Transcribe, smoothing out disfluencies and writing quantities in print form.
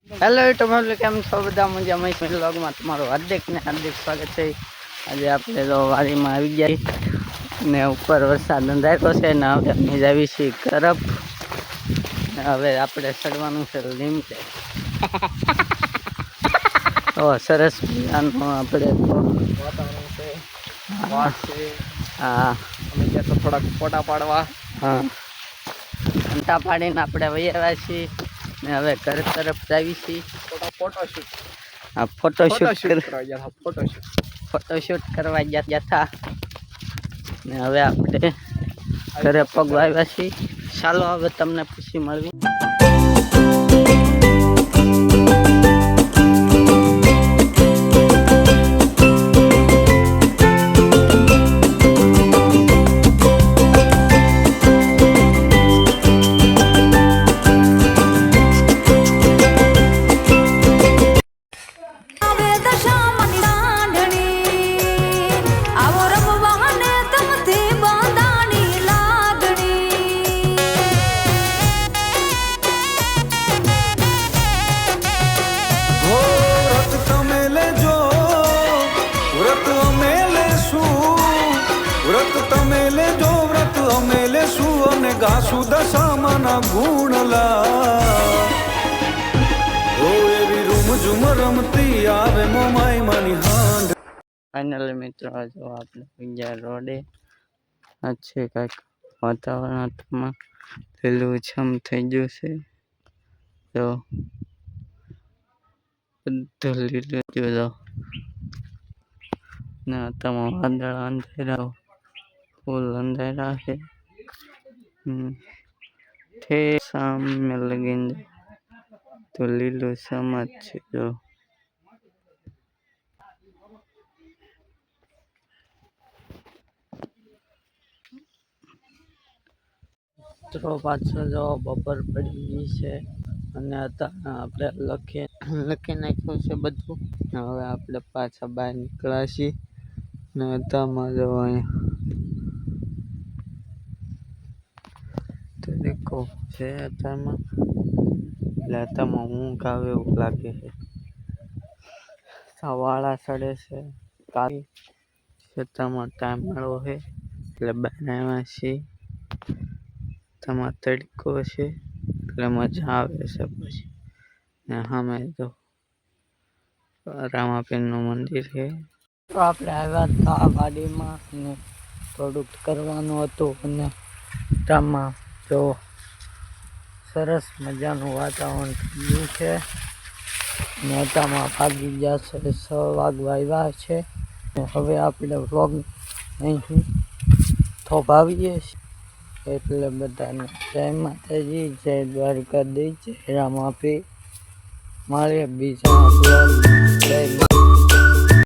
Hello YouTube કેમ છો બધા મજા મહેશ વ્લોગમાં તમારું હાર્દિક સ્વાગત છે। આજે આપણે તો વાડીમાં આવી ગયા ને ઉપર વરસાદ અંધારો છે ને હવે અમે જાવી છીએ તરફ ને હવે આપણે ચડવાનું છે લીમડે। તો સરસ મજાનું આપણે તો વાતાવરણ છે, વાત છે। હા અમે ગયા તો થોડાક ફોટા પાડવા। હા ફોટા પાડીને આપણે વૈયા છીએ ને હવે ઘર તરફ જાવી છીએ। ફોટોશૂટ આ ફોટોશૂટ કરવા ગયા હતા, ફોટોશૂટ કરવા ગયા હતા ને હવે આપણે ઘરે પગવા આવ્યા છીએ। ચાલો હવે તમને પછી મળવી। ગાસુ દશામાના ગુણલા ઓ એવી રૂમ ઝુમ રમતી આવે મોમાઈ માની હાંડ। ફાઇનલી મિત્રો જો આપણે ગયા રોડે આ છે કાંઈક વાતાવરણ હાથમાં લીલુંછમ થઈ ગયું છે। તો બધું લીલું જો ને તમામ વાદળ અંધેરા ફૂલ અંધેરા છે। ઠે સામે લગીને તો લીલું સમજ છે જો મિત્રો પાછળ જો બપોર પડી ગઈ છે અને અત્યારે આપણે લખી નાખ્યું છે બધું। હવે આપણે પાછા બહાર નીકળ્યા છીએ ને અત્યારમાં જો અહીંયા તરીકો છે અત્યારમાં એટલે અત્યારમાં ઊંઘ આવે એવું લાગે છે। વાળા ચડે છે કાળી ખેતરમાં ટાઈમ મળ્યો છે એટલે બનાવ્યા છીએ। તમાર તડકો છે એટલે મજા આવે છે। પછી ને સામે તો રામાપીરનું મંદિર છે। તો આપણે આવ્યા હતા વાડીમાં ને થોડુંક કરવાનું હતું અને તેમાં જો સરસ મજાનું વાતાવરણ થયું છે ને તેમાં ભાગી ગયા છે 6 વાગવા આવ્યા છે। હવે આપણે વ્લોગ અહીં થોભાવીએ છીએ એટલે બધાને જય માતાજી, જય દ્વારકાધીશ, જય રામાપીર। મળીએ બીજા વ્લોગ, જય